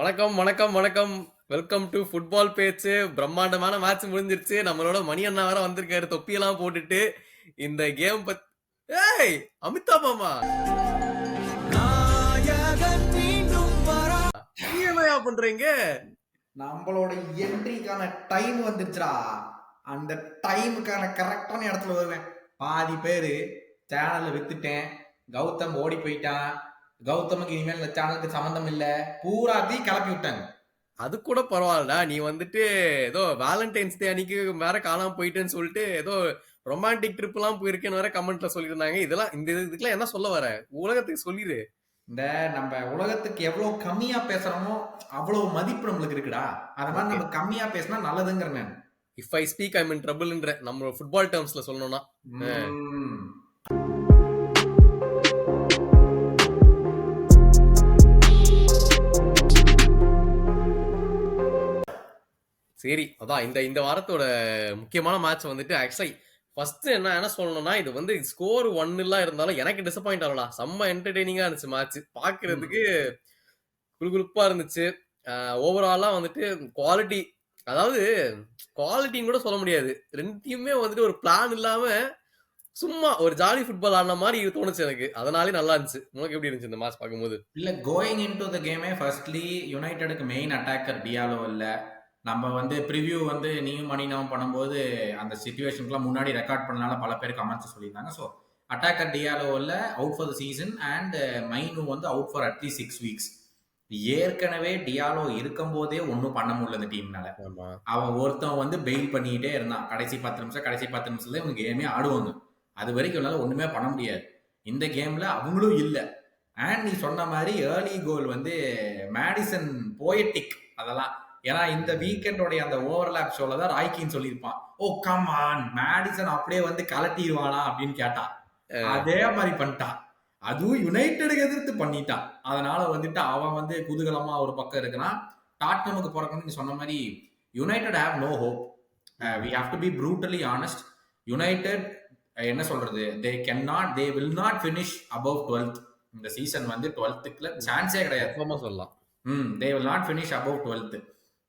வணக்கம், வணக்கம், வணக்கம். வெல்கம் டு ஃபுட்பால் பேச்சு. பிரம்மாண்டமான மேட்ச் முடிஞ்சிருச்சு. நம்மளோட மணி அண்ணா வேற வந்திருக்காரு தொப்பியெல்லாம் போட்டுட்டு. இந்த கேம் ஏய் அமிதாப் மாமா நீ என்னயா பண்றீங்க? நம்மளோட என்ட்ரிக்கான டைம் வந்துருச்சுடா. அந்த டைமுக்கான கரெக்டான இடத்துல வருவேன். பாதி பேரு சேனல்ல வித்துட்டேன், கௌதம் ஓடி போயிட்டான், கௌதமுக்கு இனிமேல் இந்த சேனலுக்கு சம்மந்தம் இல்ல, பூராத்தையும் கிளப்பி விட்டாங்க. அது கூட பரவாயில்லடா. நீ வந்துட்டு ஏதோ வேலண்டைன்ஸ் டே அன்னைக்கு வேற காணாம போயிட்டேன்னு சொல்லிட்டு ஏதோ ரொமான்டிக் ட்ரிப் எல்லாம் போயிருக்கேன்னு வேற கமெண்ட்ல சொல்லியிருந்தாங்க. இதெல்லாம் இதுக்கெல்லாம் என்ன சொல்ல வர? உலகத்துக்கு சொல்லிடு. இந்த நம்ம உலகத்துக்கு எவ்வளவு கம்மியா பேசுறோமோ அவ்வளவு மதிப்பு நம்மளுக்கு இருக்குடா. அத மாதிரி நம்ம கம்மியா பேசினா நல்லதுங்கிற நான். இஃப் ஐ ஸ்பீக் ஐ மீன் ட்ரபிள்ன்ற நம்ம ஃபுட்பால் டேர்ம்ஸ்ல சொல்லணும்னா சரி. அதான் இந்த வாரத்தோட முக்கியமான மேட்ச் வந்துட்டு ஆக்சுவலி ஃபர்ஸ்ட் என்ன சொல்லணும்னா, இது வந்து ஸ்கோர் 1-0 இருந்தாலும் எனக்கு டிசப்பாயிண்ட் ஆகலடா. செம்ம என்டர்டெய்னிங்கா இருந்துச்சு மேட்ச். பாக்குறதுக்கு குளுகுளுப்பா இருந்துச்சு. ஓவராலா வந்துட்டு குவாலிட்டி, அதாவது குவாலிட்டின்னு கூட சொல்ல முடியாது. ரெண்டு டீமுமே வந்துட்டு ஒரு பிளான் இல்லாம சும்மா ஒரு ஜாலி ஃபுட்பால் ஆடின மாதிரி தோணுச்சு எனக்கு. அதனாலே நல்லா இருந்துச்சு. உனக்கு எப்படி இருந்துச்சு இந்த மேட்ச் பார்க்கும்போது? இல்ல, கோயிங் இன்டு த கேமே ஃபர்ஸ்ட்லி யுனைடெடுக்கு மெயின் அட்டாக்கர் டியாலோ இல்ல. நம்ம வந்து ப்ரிவ்யூ வந்து நீயும் மணினாவும் பண்ணும்போது அந்த சிச்சுவேஷனுக்குலாம் முன்னாடி ரெக்கார்ட் பண்ணனால பல பேர் கமெண்ட்ஸ் சொல்லியிருந்தாங்க. ஸோ அட்டாக்கர் டியாலோ இல்ல, out for the season, and Mainoo வந்து அவுட் ஃபார் அட்லீஸ்ட் 6 வீக்ஸ். ஏற்கனவே டியாலோ இருக்கும் போதே ஒன்றும் பண்ண முடியல இந்த டீம்னால. அவன் ஒருத்தன் வந்து பெயில் பண்ணிக்கிட்டே இருந்தான். கடைசி 10 நிமிஷத்துல இவங்க கேமே ஆடுவாங்க. அது வரைக்கும் என்னால ஒண்ணுமே பண்ண முடியாது. இந்த கேம்ல அவங்களும் இல்லை. அண்ட் நீ சொன்ன மாதிரி ஏர்லி கோல் வந்து மேடிசன் போயட்டிக் அதெல்லாம். ஏன்னா இந்த வீக்கெண்டோடைய அந்த ஓவர்லாப் ஷோல தான் ராய்கின்னு சொல்லியிருப்பான், ஓ கம் ஆன் மேடிசன் அப்படியே வந்து கலட்டிடுவானா அப்படின்னு கேட்டான். அதே மாதிரி பண்ணிட்டான். அதுவும் யுனைடெடுக்கு எதிர்த்து பண்ணிட்டான். அதனால வந்துட்டு அவன் வந்து குதூகலமா ஒரு பக்கம் இருக்கிறான். டாட்னமுக்கு போறதுக்கு நீ சொன்ன மாதிரி United have no hope. We have to be brutally honest. United என்ன சொல்றது, they will not finish above 12th. இந்த சீசன் வந்து 12th சான்ஸே கிடையாது சொல்லலாம். They will not finish above 12th.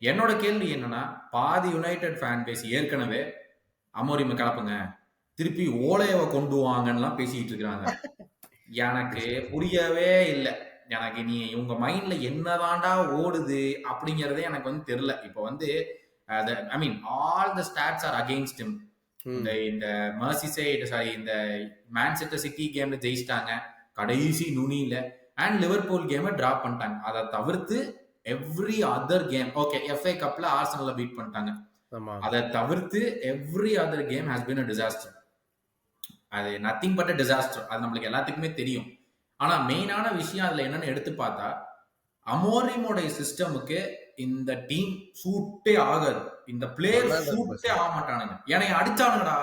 என்னோட கேள்வி என்னன்னா, பாதி யுனைடெட் ஃபேன் பேஸ் ஏற்கனவே அமோரிம கலப்புங்க, திருப்பி ஓலையவை கொண்டு வாங்கன்னு பேசிட்டு இருக்கிறாங்க. எனக்கு புரியவே இல்லை. எனக்கு நீ உங்க மைண்ட்ல என்னதாண்டா ஓடுது அப்படிங்கறதே எனக்கு வந்து தெரியல. இப்போ வந்து I mean all the stats are against him. இந்த மர்சிசைட் சாரி இந்த மான்செஸ்டர் சிட்டி கேம்ல ஜெயிச்சிட்டாங்க கடைசி நுனியில, அண்ட் லிவர்பூல் கேமை டிராப் பண்ணிட்டாங்க. அதை தவிர்த்து every other game, okay FA கப்ல ஆர்சனல்ல பீட் பண்ணிட்டாங்க, அதை தவிர்த்து every other game has been a disaster. அது நத்திங் பட் அ டிசாஸ்டர். அது நம்மளுக்கு எல்லாத்துக்குமே தெரியும். ஆனா மெயினான விஷயம் அதுல என்னன்னு எடுத்து பார்த்தா, அமோரிமோடைய சிஸ்டமுக்கு இந்த டீம் சூட்டே ஆகாது. இந்த பிளேயர் சூட்டே ஆக மாட்டானுங்க. என்னை அடிச்சானுங்கடா.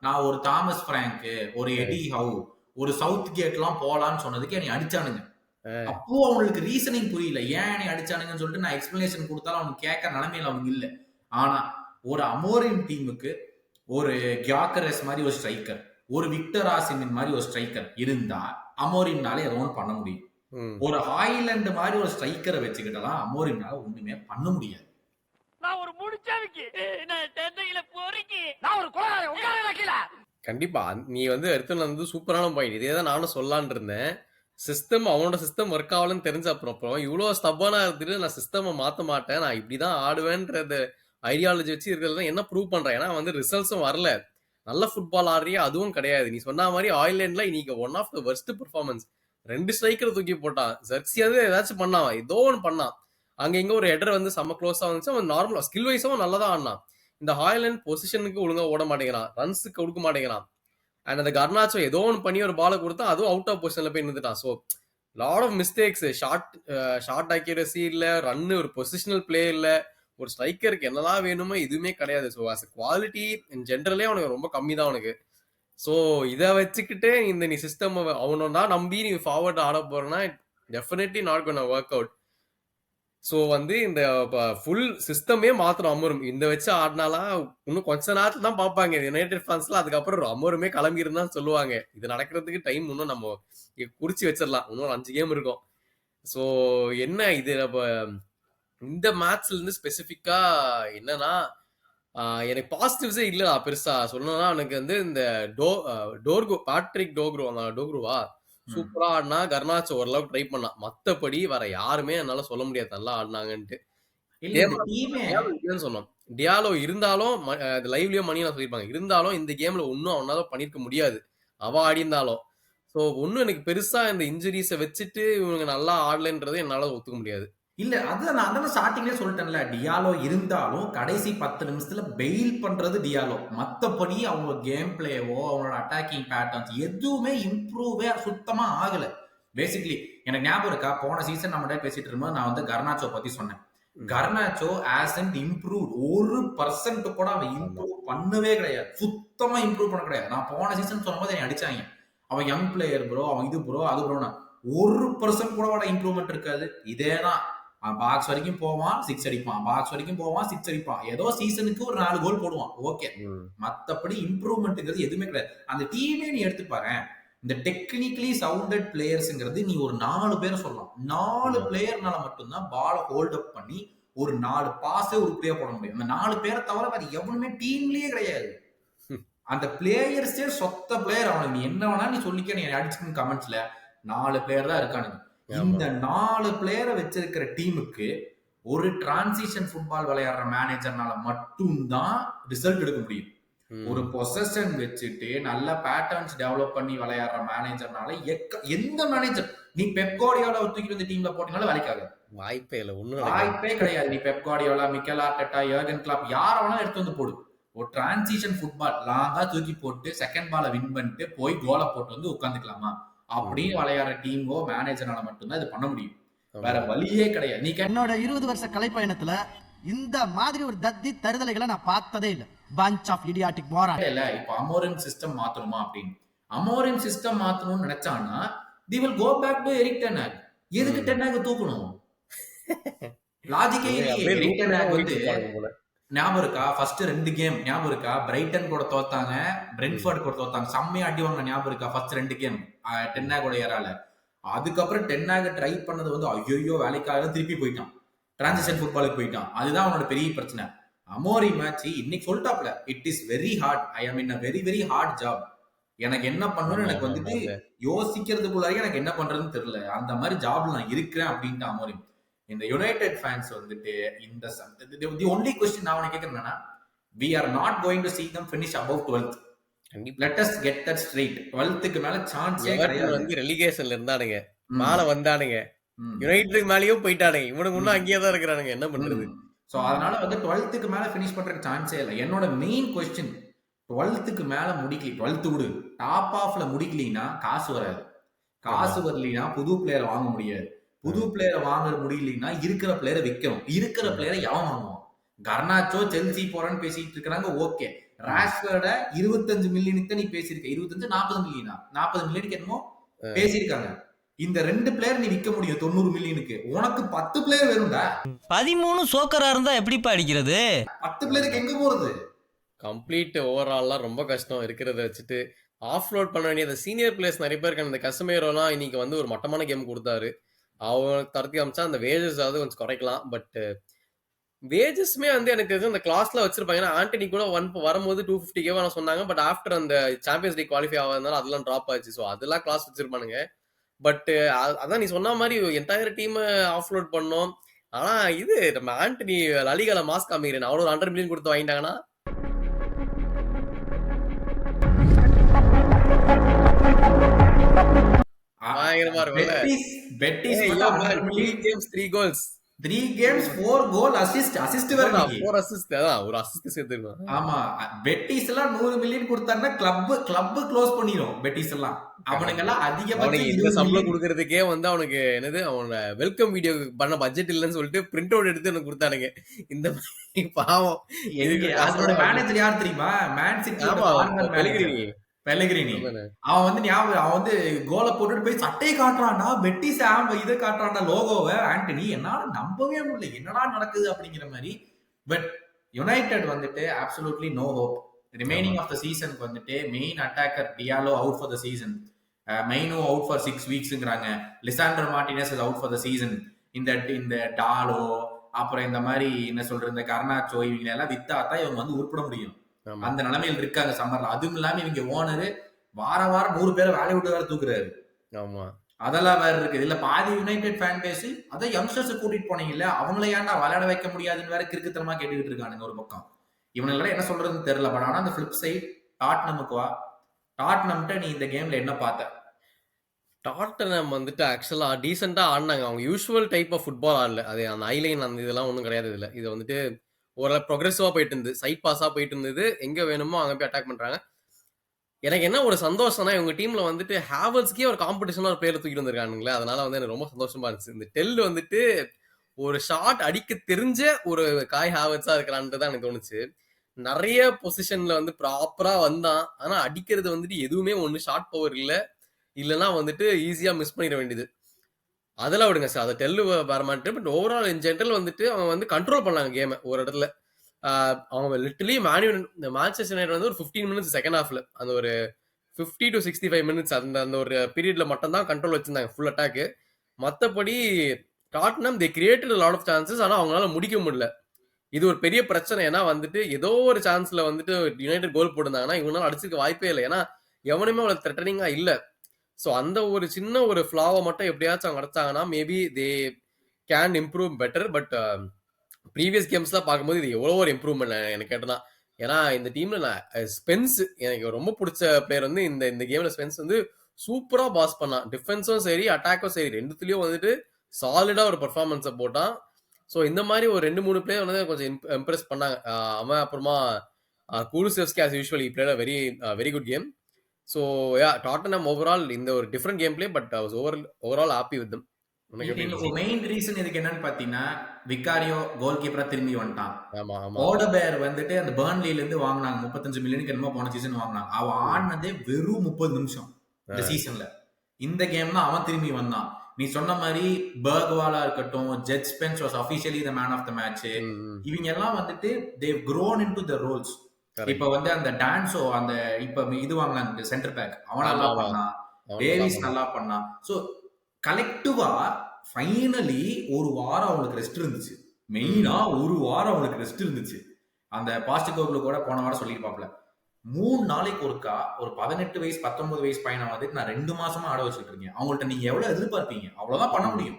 நான் ஒரு தாமஸ் பிராங்க், ஒரு எடி ஹவு, ஒரு சவுத் கேட் எல்லாம் போலான்னு சொன்னதுக்கு என்னை அடிச்சானுங்க. அப்போ அவங்களுக்கு ரீசனிங் புரியல, ஏன் என்னை அடிச்சானுங்கன்னு சொல்லிட்டு நான் எக்ஸ்பிளனேஷன் கொடுத்தாலும் அவங்க கேட்க நிலைமையில அவங்க இல்லை. ஆனா ஒரு அமோரிம் டீமுக்கு ஒரு கியாக்கரஸ் மாதிரி ஒரு ஸ்ட்ரைக்கர், ஒரு விக்டர் ஆசிமின் மாதிரி ஒரு ஸ்ட்ரைக்கர் இருந்தா அமோரிம்னால எதோ ஒன்று பண்ண முடியும். ஒரு ஹாய்லண்ட் மாதிரி ஒரு ஸ்ட்ரைக்கரை வச்சுக்கிட்டலாம் அமோரிம்னால ஒண்ணுமே பண்ண முடியாது. கண்டிப்பா நீ வந்து எடுத்துன்னு வந்து சூப்பரான பாயிண்ட். இதே தான் நானும் சொல்லலான் இருந்தேன். சிஸ்டம், அவனோட சிஸ்டம் ஒர்க் ஆகலன்னு தெரிஞ்ச அப்புறம் இவ்வளவு ஸ்டப்பானா இருந்துட்டு நான் சிஸ்டம் மாத்த மாட்டேன், நான் இப்படிதான் ஆடுவேன்றது ஐடியாலஜி வச்சு இருக்கிறது என்ன ப்ரூவ் பண்றேன். ஏன்னா வந்து ரிசல்ட்ஸும் வரல. நல்ல ஃபுட்பால் ஆடுறியா அதுவும் கிடையாது. நீ சொன்ன மாதிரி ஆயில்லேண்ட்ல இன்னைக்கு one of the worst performance. 2 striker தூக்கி போட்டான். ஜெர்சி வந்து ஏதாச்சும் பண்ணான், ஏதோ ஒன்று பண்ணான். அங்க இங்க ஒரு ஹெடர் வந்து செம்ம க்ளோஸா வந்துச்சு. அவன் நார்மலா ஸ்கில் வைஸும் நல்லா தான் ஆடினான். இந்த ஹாய்லேண்ட் பொசிஷனுக்கு ஒழுங்கா ஓட மாட்டேங்கிறான், ரன்ஸுக்கு கொடுக்க மாட்டேங்கிறான். அண்ட் அந்த கர்னாச்சோ ஏதோ ஒன்று பண்ணி ஒரு பாலை கொடுத்தா அதுவும் அவுட் ஆஃப் பொசிஷன்ல போய் நின்றுட்டான். So lot of mistakes. Shot accuracy இல்லை, ரன்னு ஒரு பொசிஷனல் பிளே இல்லை, ஒரு ஸ்ட்ரைக்கருக்கு என்னதான் வேணுமோ எதுவுமே கிடையாது. So as a quality in ஜென்ரலே அவனுக்கு ரொம்ப கம்மி தான் அவனுக்கு. ஸோ இதை வச்சுக்கிட்டு நீ சிஸ்டம் அவனோட நம்பி நீ ஃபார்வர்ட் ஆட போறேன்னா definitely not gonna work out. So வந்து இந்த ஃபுல் சிஸ்டமே மாத்திரம் அமரும். இந்த வச்சு ஆடினாலாம் இன்னும் கொஞ்ச நேரத்துல தான் பார்ப்பாங்க யுனைடெட் ஃபேன்ஸ்லாம். அதுக்கப்புறம் அமருமே கிளம்பிருந்தான் சொல்லுவாங்க. இது நடக்கிறதுக்கு டைம் இன்னும் நம்ம குறிச்சு வச்சிடலாம். இன்னும் 5 கேம் இருக்கும். ஸோ என்ன இது இந்த மேட்ச்ல இருந்து ஸ்பெசிஃபிக்கா என்னன்னா எனக்கு பாசிட்டிவ்ஸே இல்லடா பெருசா சொல்லணும்னா. எனக்கு வந்து இந்த டோர்கோ பேட்ரிக் டோக்ருவா ம். சூப்பரா ஆடினா. கர்னாச்சோ ஓரளவுக்கு ட்ரை பண்ணான். மத்தபடி வேற யாருமே என்னால சொல்ல முடியாது நல்லா ஆடினாங்கன்ட்டு. இல்ல இதே இந்த மாதிரி டீமே டியாலோ இல்லைன்னு சொன்னோம். டியாலோ இருந்தாலும் லைவ்லயும் மணி நான் சொல்லியிருப்பாங்க. இருந்தாலும் இந்த கேம்ல ஒன்னும் அவனால பண்ணிருக்க முடியாது. அவ ஆடியிருந்தாலும். ஸோ ஒன்னும் எனக்கு பெருசா இந்த இன்ஜுரிஸை வச்சுட்டு இவங்க நல்லா ஆடலைன்றது என்னால ஒத்துக்க முடியாது. இல்ல அது நான் அதான் ஸ்டார்டிங்லேயே சொல்லிட்டேன்ல, டியாலோ இருந்தாலும் கடைசி 10 நிமிஷத்துல பெயில் பண்றது டியாலோ. மத்தபடி அவங்க கேம் பிளேவோ அவங்களோட அட்டாக்கிங் பேட்டர்ன்ஸ் எதுவுமே இம்ப்ரூவே சுத்தமா ஆகல. பேசிக்கலி எனக்கு ஞாபகம் இருக்கா, போன சீசன் நம்ம பேசிட்டு இருக்கும்போது நான் வந்து கர்னாச்சோ பத்தி சொன்னேன். கர்னாச்சோ ஆஸ் அண்ட் இம்ப்ரூவ் 1% கூட அவன் இம்ப்ரூவ் பண்ணவே கிடையாது. சுத்தமா இம்ப்ரூவ் பண்ண கிடையாது. நான் போன சீசன் சொல்லும்போது என்னை அடிச்சாங்க, அவன் யங் பிளேயர் ப்ரோ, அவன் இது ப்ரோ அது ப்ரோ. 1% கூட இம்ப்ரூவ்மெண்ட் இருக்காது. இதேதான், பாக்ஸ் வரைக்கும் போவான் 6 அடிப்பான், பாக்ஸ் வரைக்கும் போவான் 6 அடிப்பான், ஏதோ சீசனுக்கு ஒரு 4 கோல் போடுவான், ஓகே. மத்தபடி இம்ப்ரூவ்மெண்ட்ங்கிறது எதுவுமே கிடையாது. அந்த டீமே நீ எடுத்து பாரு, இந்த டெக்னிக்கலி சவுண்டட் பிளேயர்ஸ்ங்கிறது நீ ஒரு 4 பேரை சொல்லலாம். 4 பிளேயர்னால மட்டும்தான் பாலை ஹோல்ட் அப் பண்ணி ஒரு 4 பாஸே ஒரு பிளேயர் போட முடியும். அந்த 4 பேரை தவிர வேற எவனுமே டீம்லயே கிடையாது. அந்த பிளேயர்ஸே சொத்த பிளேயர். அவனுக்கு நீ என்ன வேணா நீ சொல்லிக்க, நீ அடிச்சுக்கணும் கமெண்ட்ஸ்ல. 4 பிளேயர் தான் இருக்கானுங்க. இந்த 4 பிளேயரை வச்சிருக்கிற டீமுக்கு ஒரு டிரான்சிஷன் ஃபுட்பால் விளையாடுற மேனேஜர்னால மட்டும்தான் ரிசல்ட் எடுக்க முடியும். ஒரு பொசஷன் வச்சுட்டு நல்ல பேட்டர்ன்ஸ் டெவலப் பண்ணி விளையாடுற மேனேஜர்னால எந்த மேனேஜர் நீ பெப் கார்டியோலா தூக்கி வந்து டீம்ல போட்டீங்கனால வேலைக்காக வாய்ப்பே இல்லை. வாய்ப்பே கிடையாது. நீ Pep Guardiola, Mikel Arteta, Jurgen Klopp யார வேணாலும் எடுத்து வந்து போடு. ஒரு டிரான்சிஷன் ஃபுட்பால் லாங்கா தூக்கி போட்டு செகண்ட் பால வின் பண்ணிட்டு போய் கோலை போட்டு வந்து உட்காந்துக்கலாமா அப்படின்னு விளையாடுற டீமோ மேனேஜரால மட்டும்தான் இது பண்ண முடியும். வேற வழியே கிடையாது. நீ என்னோட 20 வருஷ கலைப்பயணத்துல இந்த மாதிரி ஒரு தத்தி தருதலைகளை நான் பார்த்ததே இல்ல. பஞ்ச் ஆஃப் இடியாட்டிக் மோரா இல்ல. இப்ப அமோரிம் சிஸ்டம் மாத்தணுமா அப்படின்னு, அமோரிம் சிஸ்டம் மாத்தணும்னு நினைச்சானா the will go back to Erik ten Hag. எதுக்கு டென் ஹாக் தூக்கணும்? லாஜிக்கே இல்லையே. எரிக் டென் ஹாக் வந்து ஞாபகம் இருக்கா, ஃபர்ஸ்ட் 2 கேம் ஞாபகம் இருக்கா, பிரைட்டன் கூட தோத்தாங்க, பிரென்ஃபோர்ட் கூட தோத்தாங்க, செம்மையா அடி வாங்க ஞாபகம் இருக்கா ஃபர்ஸ்ட் 2 கேம் டென் ஹாகோட ஏரால. அதுக்கப்புறம் டென் ஹாக் ட்ரை பண்ணது வந்து ஐயோ வேலைக்காக திருப்பி போயிட்டான், டிரான்சிஷன் ஃபுட்பாலுக்கு போயிட்டான். அதுதான் அவனோட பெரிய பிரச்சனை. அமோரி மேட்ச் இன்னைக்கு சொல்லிட்டாப்ல, it is very hard, I am in a very very hard job. எனக்கு என்ன பண்ணணும்னு எனக்கு வந்துட்டு யோசிக்கிறதுக்குள்ளாரி எனக்கு என்ன பண்றதுன்னு தெரியல, அந்த மாதிரி ஜாப்ல நான் இருக்கிறேன் அப்படின்ட்டு அமோரி. இந்த யுனைடெட் ஃபேன்ஸ் வந்துட்டு இந்த தி ஒன்லி क्वेश्चन நான் உனக்கு கேக்குறேன்னா, we are not going to see them finish above 12th. let us get that straight. 12th மேல சான்ஸே கிடையாது. வந்து ரெலிகேஷன்ல இருந்தானுங்க, மேல வந்தானுங்க, யுனைட்டெட் மேலயும் போயிட்டானுங்க, இவனுக்கு இன்னும் அங்கேயே தான் இருக்கிறானுங்க, என்ன பண்றது? சோ அதனால வந்து 12th மேல ஃபினிஷ் பண்றதுக்கு சான்ஸே இல்லை. என்னோட மெயின் क्वेश्चन, 12th மேல முடிக்கல, 12th விடு, டாப் ஆஃப்ல முடிக்கலனா காசு வராது. காசு வரலனா புது பிளேயர் வாங்க முடியாது. புது பிளேயரை வாங்க முடியலன்னா இருக்கிற பிளேயரை விற்கணும். இருக்கிற பிளேயரை எவன் வாங்குவான்? கர்னாச்சோ செல்சி போறான்னு பேசிட்டு இருக்காங்க, ஓகே. ராஷ்வர்ட 25 மில்லியனுக்கு நீ பேசியிருக்க, 25 40 மில்லியனா, 40 மில்லியனுக்கு என்னமோ பேசியிருக்காங்க. இந்த 2 பிளேயர் நீ விற்க முடியும் 90 மில்லியனுக்கு. உனக்கு 10 பிளேயர் வேணும்டா. 13 சோக்கரா இருந்தா எப்படிப்பா அடிக்கிறது? 10 பிளேயருக்கு எங்க போறது? கம்ப்ளீட் ஓவரால்லாம் ரொம்ப கஷ்டம். இருக்கிறத வச்சுட்டு ஆஃப்லோட் பண்ண வேண்டிய சீனியர் பிளேயர்ஸ் நிறைய பேருக்கு. அந்த கசமேரோலாம் இன்னைக்கு வந்து ஒரு மட்டமான கேம் கொடுத்தாரு. அவங்க தரத்தி அமைச்சா அந்த வேஜஸ் ஆகுது கொஞ்சம் குறைக்கலாம். பட் வேஜஸ்மே வந்து எனக்கு அந்த கிளாஸ்ல வச்சிருப்பாங்க. ஏன்னா ஆண்டனி கூட வரும்போது 250K சொன்னாங்க. பட் ஆஃப்டர் அந்த சாம்பியன்ஸ் லீக் குவாலிஃபை ஆகாதனால அதெல்லாம் ட்ராப் ஆச்சு. ஸோ அதெல்லாம் கிளாஸ் வச்சிருப்பானுங்க. பட் அதான் நீ சொன்ன மாதிரி என்டையர் டீம் ஆஃப்லோட் பண்ணோம். ஆனா இது நம்ம ஆண்டனி லலிகால மாஸ்க் காமிக்கிறேன், அவ்வளோ 100 மில்லியன் கொடுத்து வாங்கிட்டாங்கன்னா பயங்கரமா இருக்கும்ல. Betis 3 goals 3 games 4 goal assist வேற நீ 4 assist. அதான் ஒரு அசிஸ்ட் சேர்த்துருக்கான். ஆமா, பெட்டிஸ் எல்லாம் 100 மில்லியன் கொடுத்தாங்கன்னா கிளப் க்ளோஸ் பண்ணிரும். பெட்டிஸ் எல்லாம் அவனுங்க எல்லாம் அதிகபட்சம் இந்த சம்பளம் கொடுக்கறதுக்கே வந்து அவனுக்கு என்னது, அவனோட வெல்கம் வீடியோ பண்ண பட்ஜெட் இல்லைன்னு சொல்லிட்டு பிரிண்ட் அவுட் எடுத்து எனக்கு கொடுத்தானுங்க. இந்த பாவம் அதோட மேனேஜர் யார் தெரியுமா? Man city பெலகிரினி. அவன் வந்து ஞாபகம், அவன் வந்து கோலை போட்டுட்டு போய் சட்டையை காட்டுறான்டா, பெட்டிஸ் இதை காட்டுறான்டா லோகோவை. ஆண்டனி என்னால நம்பவே முடியல, என்னடா நடக்குது அப்படிங்கிற மாதிரி. பட் யுனைடெட் வந்துட்டு absolutely no hope. Remaining of the சீசனுக்கு வந்துட்டு main attacker Diallo out for the season, Mainoo out for 6 weeksங்கிறாங்க. Lisandro Martinez is out for the season. இந்த டாலோ அப்புறம் இந்த மாதிரி என்ன சொல்ற இந்த கர்னாச்சோ இவங்க எல்லாம் வித்தாதான் இவங்க வந்து உருப்பிட முடியும். ஆமா அந்த நிலைமையில் இருக்காங்க சம்மர்ல. அதுவும் இல்லாம இவங்க ஓனரு வாரம் 100 பேரை வேலையை விட்டு வேற தூக்குறாரு. ஆமா அதெல்லாம் வேற இருக்கு. இல்ல பாதி யுனைடெட் ஃபேன் பேஸ் அதான் யங்ஸ்டர்ஸ் கூட்டிட்டு போனீங்கல்ல, அவங்கள ஏன்டா விளையாட வைக்க முடியாதுன்னு வேற கிறுக்குத்தனமா கேட்டுக்கிட்டு இருக்கானுங்க ஒரு பக்கம். இவனுங்கள என்ன சொல்றதுன்னு தெரியல. பட் ஆனா அந்த ஃபிளிப் சைட் டாட்னமுக்கு வா. டாட்னம்ட்ட நீ இந்த கேம்ல என்ன பார்த்த? டாட்டனம் வந்துட்டு ஆக்சுவலா டீசெண்டா ஆடினாங்க. அவங்க யூஸ்வல் டைப் ஆஃப் ஃபுட்பால் ஆடல. அது அந்த ஐலைன் அந்த இதெல்லாம் ஒன்றும் கிடையாது. இதுல இது வந்துட்டு ஒரு ப்ரொக்ரெசிவா போயிட்டு இருந்தது, சைட் பாஸா போயிட்டு இருந்தது. எங்க வேணுமோ அங்க போய் அட்டாக் பண்றாங்க. எனக்கு என்ன ஒரு சந்தோஷம்னா இவங்க டீம்ல வந்துட்டு ஹேவல்ஸ்க்கே ஒரு காம்படிஷனா ஒரு பேரை தூக்கிட்டு வந்திருக்கானுங்களே. அதனால வந்து எனக்கு ரொம்ப சந்தோஷமா இருந்துச்சு. இந்த டெல் வந்துட்டு ஒரு ஷாட் அடிக்க தெரிஞ்ச ஒரு காய் ஹேவல்ஸா இருக்கிறான்ட்டு தான் எனக்கு தோணுச்சு. நிறைய பொசிஷன்ல வந்து ப்ராப்பரா வந்தான். ஆனா அடிக்கிறது வந்துட்டு எதுவுமே ஒண்ணு ஷார்ட் பவர் இல்ல, இல்லைன்னா வந்துட்டு ஈஸியா மிஸ் பண்ணிட வேண்டியது. அதெல்லாம் விடுங்க சார், அதை டெல்லு வர மாட்டேன். பட் ஓவரால் இன் ஜென்ரல் வந்துட்டு அவங்க வந்து கண்ட்ரோல் பண்ணாங்க கேமை ஒரு இடத்துல. அவங்க லிட்டலி இந்த மான்செஸ்டர் யுனைட்டட் வந்து ஒரு 15 மினிட்ஸ் செகண்ட் ஹாஃப்ல அந்த ஒரு 50 to 65 மினிட்ஸ் அந்த அந்த ஒரு பீரியட்ல மட்டும் தான் கண்ட்ரோல் வச்சிருந்தாங்க ஃபுல் அட்டாக்கு. மற்றபடி Tottenham they created lot of chances, ஆனால் அவங்களால முடிக்க முடியல. இது ஒரு பெரிய பிரச்சனை. ஏன்னா வந்துட்டு ஏதோ ஒரு சான்ஸ்ல வந்துட்டு யுனைடெட் கோல் போட்டிருந்தாங்கன்னா இவங்களால அடிச்சிருக்க வாய்ப்பே இல்லை. ஏன்னா எவனுமே அவ்வளவு த்ரெட்டனிங்கா இல்ல. ஸோ அந்த ஒரு சின்ன ஒரு ஃபிளாவை மட்டும் எப்படியாச்சும் அவங்க அடைச்சாங்கன்னா maybe they can improve better. But previous கேம்ஸ்லாம் பார்க்கும்போது இது எவ்வளோ ஒரு இம்ப்ரூவ்மெண்ட் எனக்கு கேட்டனா. ஏன்னா இந்த டீம்ல நான் ஸ்பென்ஸ் எனக்கு ரொம்ப பிடிச்ச பிளேயர் வந்து இந்த கேம்ல ஸ்பென்ஸ் வந்து சூப்பரா பாஸ் பண்ணான். டிஃபென்ஸும் சரி அட்டாக்கும் சரி ரெண்டுத்துலயும் வந்துட்டு சாலிடா ஒரு பர்ஃபார்மன்ஸை போட்டான். ஸோ இந்த மாதிரி ஒரு 2-3 பிளேயர் வந்து கொஞ்சம் இம்ப்ரெஸ் பண்ணாங்க. அவன் அப்புறமா குலுசெவ்ஸ்கி as usual played a very good game. So yeah Tottenham overall இந்த ஒரு different game play. But overall happy with them. Main reason இதுக்கு என்னன்னு பாத்தீங்கன்னா விகாரியோ கோல் கீப்பரா திரும்பி வந்துட்டான். ஆமா ஆமா ஓடபேர் வந்துட்டு அந்த பர்ன்லில இருந்து வாங்கினாங்க 35 மில்லியனுக்கு என்னமோ போன சீசன் வாங்கினாங்க. அவன் ஆடினதே வெறும் 30 நிமிஷம் இந்த சீசன்ல. இந்த கேம்ல அவன் திரும்பி வந்தான். நீ சொன்ன மாதிரி பர்க்வாலா இருக்கட்டும், Djed Spence was officially the man of the match. இவங்க எல்லாம் வந்துட்டு Dev grown into the roles. இப்ப வந்து அந்த டான்ஸோ அந்த இப்ப இது வாங்கினாங்க சென்டர் பேக், அவன் நல்லா பண்ணான். டேவிஸ் நல்லா பண்ணான். சோ கலெக்டிவா ஃபைனலி ஒரு வாரம் அவங்களுக்கு ரெஸ்ட் இருந்துச்சு. மெயினா ஒரு வாரம் அவங்களுக்கு ரெஸ்ட் இருந்துச்சு. அந்த பாஸ்டிகோவ்ல கூட போன வாரம் சொல்லியிருப்பாப்ல 3 நாளைக்கு ஒருக்கா ஒரு 18 வயசு 19 வயசு பையனை வந்துட்டு நான் 2 மாசமா ஆட வச்சுட்டு இருக்கேன். அவங்கள்ட்ட நீங்க எவ்வளவு எதிர்பார்ப்பீங்க? அவ்வளவுதான் பண்ண முடியும்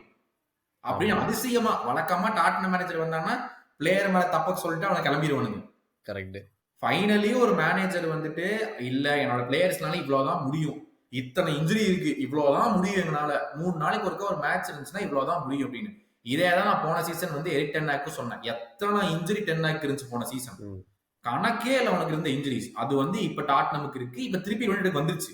அப்படின்னு அதிசயமா. வழக்கமா டாட்னம் மேனேஜர் வந்தாங்கன்னா பிளேயர் மேல தப்ப சொல்லிட்டு அவனை கிளம்பிடுவானுங்க. கரெக்ட். ஃபைனலி ஒரு மேனேஜர் வந்துட்டு இல்ல என்னோட பிளேயர்ஸ்னால இவ்வளவுதான் முடியும், இத்தனை இன்ஜுரி இருக்கு, இவ்வளவுதான் முடியும் எங்கனால, 3 நாளைக்கு ஒருக்கா ஒரு மேட்ச் இருந்துச்சுன்னா இவ்வளவுதான் முடியும் அப்படின்னு. இதே தான் நான் போன சீசன் வந்து எரிக் டென் ஹாக்கு சொன்னேன். எத்தனை இன்ஜுரி டென் ஹாக் இருந்துச்சு போன சீசன், கணக்கே இல்லை அவனுக்கு இருந்த இன்ஜுரிஸ். அது வந்து இப்ப டாட்னமுக்கு இருக்கு. இப்ப திருப்பி யுனைடெட் வந்துருச்சு.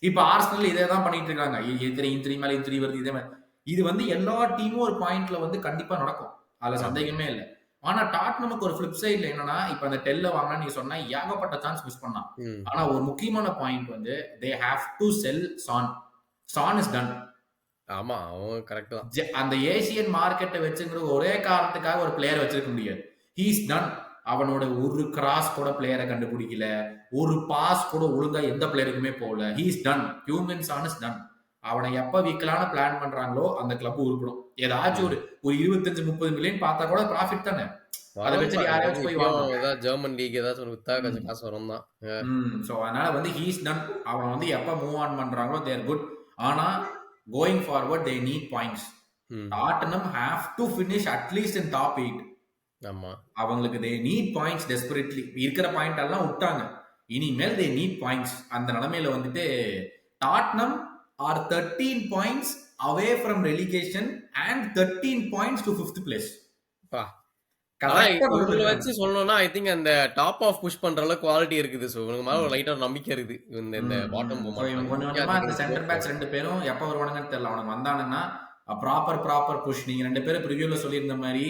இப்ப ஆர்சனல் இதே தான் பண்ணிட்டு இருக்காங்க. இத்தனை இன்ஜுரி மேல இன்ஜுரி வருது. இதே மாதிரி இது வந்து எல்லா டீமும் ஒரு பாயிண்ட்ல வந்து கண்டிப்பா நடக்கும், அதுல சந்தேகமே இல்லை. ஆனா டாட்னமுக்கு ஒரு ஃபிளிப் சைட்ல என்னன்னா இப்ப அந்த டெல்ல வாங்கினா நீ சொன்னா ஏகப்பட்ட சான்ஸ் மிஸ் பண்ணான். ஆனா ஒரு முக்கியமான பாயிண்ட் வந்து they have to sell Son is done. ஆமா அவன் கரெக்ட் தான். அந்த ஏசியன் மார்க்கெட்டை வச்சுங்கிற ஒரே காரணத்துக்காக ஒரு பிளேயர் வச்சிருக்க முடியாது. he is done. அவனோட ஒரு கிராஸ் கூட பிளேயரை கண்டுபிடிக்கல, ஒரு பாஸ் கூட ஒழுங்கா எந்த பிளேயருக்குமே போகல. he is done. Son is done. அவனை எப்ப விக்கலான பிளான் பண்றாங்களோ அந்த கிளப் உருப்பிடும். ஏதாச்சும் ஒரு 25-30 மில்லியன் பார்த்தா கூட ப்ராஃபிட் தானே. அதை வச்சு யாராச்சும் போய் வாங்க, ஜெர்மன் லீக் ஏதாச்சும் வித்தா கொஞ்சம் காசு வரும் தான். சோ அதனால வந்து he is done. அவன் வந்து எப்ப மூவ் ஆன் பண்றாங்களோ they are good. ஆனா going forward they need points. Tottenham have to finish at least in top 8. ஆமா அவங்களுக்கு they need points desperately. இருக்கிற பாயிண்ட் எல்லாம் விட்டாங்க, இனிமேல் they need points. அந்த நிலைமையில வந்துட்டு Tottenham are 13 points away from relegation and 13 points to 5th place. வச்சு சொல்லணும்னா ஐ திங்க் அந்த டாப் ஆஃப் புஷ் பண்ற அளவுக்கு குவாலிட்டி இருக்குது. சோ உங்களுக்கு மேல ஒரு லைட்டா நம்பிக்கை இருக்குது இந்த பாட்டம் கொஞ்சம் கொஞ்சமா அந்த சென்டர் பேக்ஸ் 2 பேரும் எப்ப வருவானுங்கன்னு தெரியல. அவனுக்கு வந்தானுன்னா ப்ராப்பர் புஷ். நீங்க 2 பேரும் ப்ரிவியூல சொல்லியிருந்த மாதிரி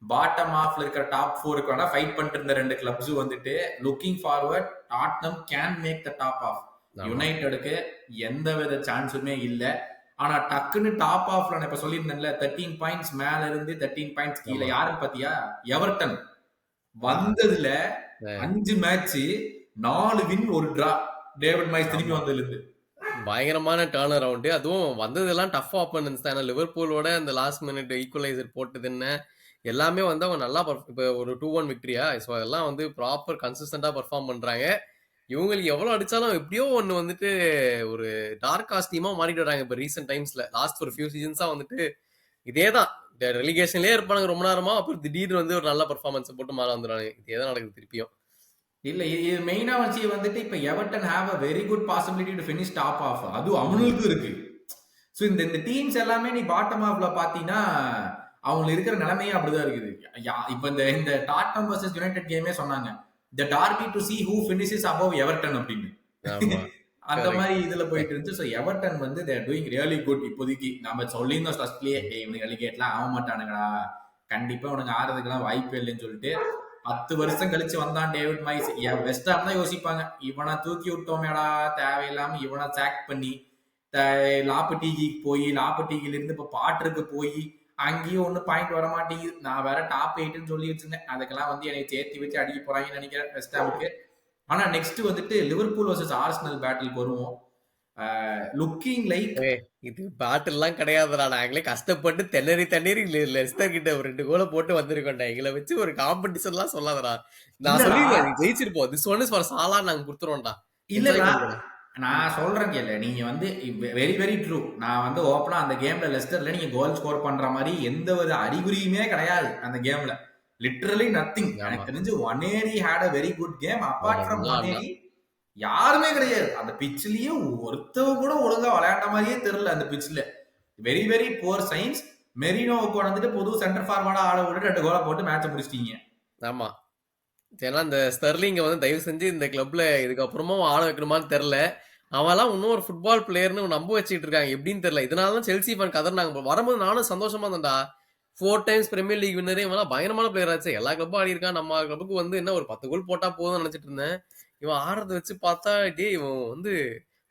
பாட்டம் ஆஃப்ல இருக்கிற டாப் 4க்கு வேணா ஃபைட் பண்ணிட்டு இருந்த 2 கிளப்ஸ் வந்துட்டு looking forward Tottenham can make the top of. யுனைடெடுக்கு எந்த வித சான்ஸுமே இல்ல. ஆனா டக்குன்னு டாப் ஆஃப்ல நான் இப்ப சொல்லியிருந்தேன்ல 13 பாயிண்ட்ஸ் மேல இருந்து 13 பாயிண்ட்ஸ் கீழே யாருன்னு பாத்தியா? எவர்டன். வந்ததுல 5 match 4 win 1 draw. David Moyes திருப்பி வந்ததுல இருந்து பயங்கரமான டர்ன் அரவுண்ட். அதுவும் வந்ததெல்லாம் டஃப் ஆப்போனன்ட்ஸ் தான். லிவர்பூலோட அந்த லாஸ்ட் மினிட் ஈக்குவலைசர் போட்டது என்ன, எல்லாமே வந்து அவங்க நல்லா இப்போ ஒரு 2-1 விக்டரியா, ஸோ அதெல்லாம் வந்து ப்ராப்பர் கன்சிஸ்டண்டா பெர்ஃபார்ம் பண்றாங்க. இவங்களுக்கு எவ்வளவு அடிச்சாலும் எப்படியோ ஒண்ணு வந்துட்டு ஒரு டார்க் காஸ்ட் டீமா மாறிட்டு வராங்க. இப்போ ரீசெண்ட் டைம்ஸ்ல லாஸ்ட் ஒரு ஃபியூ சீசன்ஸா வந்துட்டு இதேதான், இந்த ரெலிகேஷன்லயே இருப்பானுங்க ரொம்ப நேரமா, அப்புறம் திடீர்னு வந்து ஒரு நல்ல பெர்ஃபார்மன்ஸ் போட்டு மாற வந்துடுறாங்க. இதேதான் நடக்குது திருப்பியும். இல்ல இது மெயினா வச்சு வந்துட்டு இப்ப Everton have a very good possibility to finish top of, அது அவங்களுக்கும் இருக்கு. ஸோ இந்த டீம்ஸ் எல்லாமே நீ பாட்டம் ஆஃப்ல பாத்தீங்கன்னா அவங்களுக்கு இருக்கிற நிலைமையே அப்படிதான் இருக்குது. இப்ப இந்த டாட்டம் வர்சஸ் யுனைடெட் கேமே சொன்னாங்க, the derby to see who finishes above Everton அப்படின்னு. அந்த மாதிரி இதுல போயிட்டு இருந்துச்சு. ஸோ எவர்டன் வந்து தேர் டூயிங் ரியலி குட். இப்போதைக்கு நம்ம சொல்லியிருந்தோம் ஃபர்ஸ்ட்லயே, இவனுக்கு ரெலிகேட்லாம் ஆக மாட்டானுங்களா, கண்டிப்பா உனக்கு ஆறதுக்கெல்லாம் வாய்ப்பு இல்லைன்னு சொல்லிட்டு 10 வருஷம் கழிச்சு வந்தான் டேவிட் மைஸ். வெஸ்ட் தான் யோசிப்பாங்க, இவனை தூக்கி விட்டோமேடா தேவையில்லாம, இவனை சாக் பண்ணி லாப்பட்டிக்கு போய் லாப்பட்டிகில இருந்து இப்ப பாட்டருக்கு போய் அங்கேயும் ஒன்னும் பாயிண்ட் வர மாட்டேங்குது. நான் வேற டாப் 8ன்னு சொல்லி வச்சிருந்தேன், அதுக்கெல்லாம் வந்து எனக்கு சேர்த்து வச்சு அடிக்க போறாங்கன்னு நினைக்கிறேன் வெஸ்ட் ஹாமுக்கு. ஆனா நெக்ஸ்ட் வந்துட்டு லிவர்பூல் வர்சஸ் ஆர்சனல் பேட்டிலுக்கு வருவோம். லுக்கிங் லைக் இது பேட்டில் எல்லாம் கிடையாதுடா, நாங்களே கஷ்டப்பட்டு திணறி லெஸ்டர் கிட்ட ஒரு 2 கோலை போட்டு வந்திருக்கோம்டா. எங்களை வச்சு ஒரு காம்படிஷன் எல்லாம் சொல்லாதடா. நான் சொல்லிடுவேன் ஜெயிச்சிருப்போம், திஸ் ஒன் இஸ் ஃபார் சாலா, நாங்க கொடுத்துருவோம்டா. இல்ல நான் சொல்றேன் கேள்வி, நீங்க வந்து வெரி வெரி ட்ரூ. நான் வந்து ஓப்பனா அந்த கேம்ல லெஸ்டர்ல நீங்க கோல் ஸ்கோர் பண்ற மாதிரி எந்த ஒரு அறிகுறியுமே கிடையாது அந்த கேம்ல, லிட்டரலி நத்திங். எனக்கு தெரிஞ்சு ஒனேரி had a very good game. Apart from ஒனேரி யாருமே கிடையாது அந்த பிச்சிலேயே, ஒருத்தவ கூட ஒழுங்கா விளையாண்ட மாதிரியே தெரியல அந்த பிச்சில். Very very poor signs. மெரினோவுக்கு வந்துட்டு புது சென்டர் ஃபார்வர்டா ஆள விட்டு 2 கோலை போட்டு மேட்சை முடிச்சிட்டீங்க. ஆமா, ஏன்னா இந்த ஸ்டெர்லிங்க வந்து தயவு செஞ்சு இந்த கிளப்ல இதுக்கப்புறமும் ஆட வைக்கணுமான்னு தெரியல. அவெல்லாம் இன்னும் ஒரு ஃபுட்பால் பிளேயர்னு நம்ப வச்சுட்டு இருக்காங்க, எப்படின்னு தெரியல. இதனாலதான் செல்சி ஃபேன் கதர்னாங்க. வரும்போது நானும் சந்தோஷமா இருந்தேன்டா, 4 times பிரீமியர் லீக் வின்னரே, இவெல்லாம் பயங்கரமான பிளேயர் ஆச்சு, எல்லா கிளப்பும் ஆடி இருக்கான், நம்ம கிளப்புக்கு வந்து என்ன ஒரு 10 கோல் போட்டா போதும்னு நினைச்சிட்டு இருந்தேன். இவன் ஆடுறத வச்சு பார்த்தா டே இவன் வந்து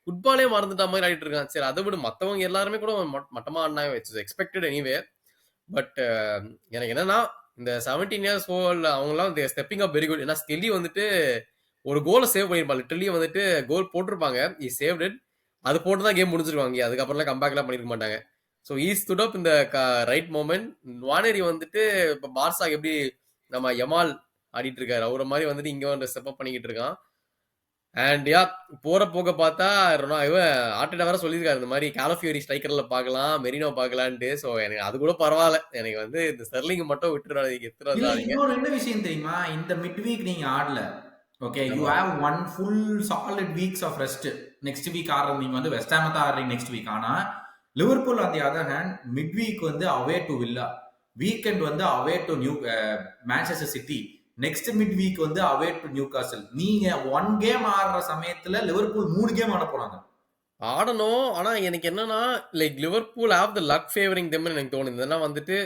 ஃபுட்பாலே மறந்துட்டா மாதிரி ஆடிட்டு இருக்கான். சரி, அதை விட மற்றவங்க எல்லாருமே கூட மட்டமா ஆடினாங்க, வச்சு எக்ஸ்பெக்டட் எனிவே. பட் எனக்கு என்னன்னா, இந்த 17 years ஓல்ட் அவங்கலாம் ஸ்டெப்பிங் அப் வெரி குட். ஏன்னா ஸ்கெல்லி வந்துட்டு ஒரு கோலை சேவ் பண்ணிருப்பாங்க, லிட்டரலி வந்துட்டு கோல் போட்டிருப்பாங்க, இ சேவ்ட் இட். அது போட்டு தான் கேம் முடிஞ்சிருவாங்க, அதுக்கப்புறம்லாம் கம்பேக்லாம் பண்ணிருக்க மாட்டாங்க. ஸோ ஈ ஸ்டுட் அப் இந்த ரைட் மோமெண்ட். வானேரி வந்துட்டு இப்போ பார்சாக்கு எப்படி நம்ம யமால் ஆடிட்டு இருக்காரு, அவரை மாதிரி வந்துட்டு இங்க வந்து ஸ்டெப் அப் பண்ணிக்கிட்டு இருக்கான். அண்ட் யா, போற போக பார்த்தா இவன் ஆர்டேட்டா வேற சொல்லியிருக்காரு, இந்த மாதிரி காலஃபியூரி ஸ்ட்ரைக்கர்ல பார்க்கலாம், மெரினோ பார்க்கலான்ட்டு. ஸோ எனக்கு அது கூட பரவாயில்ல, எனக்கு வந்து இந்த ஸ்டெர்லிங் மட்டும் விட்டுறாதீங்க. இன்னொரு என்ன விஷயம் தெரியுமா, இந்த மிட் வீக் நீங்க ஆடல, okay, you have 1 full solid weeks of rest. Next week ஆடுறது நீங்க வந்து வெஸ்ட் ஹாம் தான் ஆடுறீங்க நெக்ஸ்ட் வீக். ஆனா Liverpool on the other hand mid week வந்து அவே டு வில்லா, வீக்கெண்ட் வந்து away to Manchester City, next mid week வந்து away to Newcastle. நீங்க 1 கேம் ஆடுற சமயத்துல லிவர்பூல் 3 கேம் ஆட போறாங்க. ஆடணும், ஆனா எனக்கு என்னன்னா like Liverpool have the luck favouring தெம்னு எனக்கு தோணுது. ஏன்னா வந்துட்டு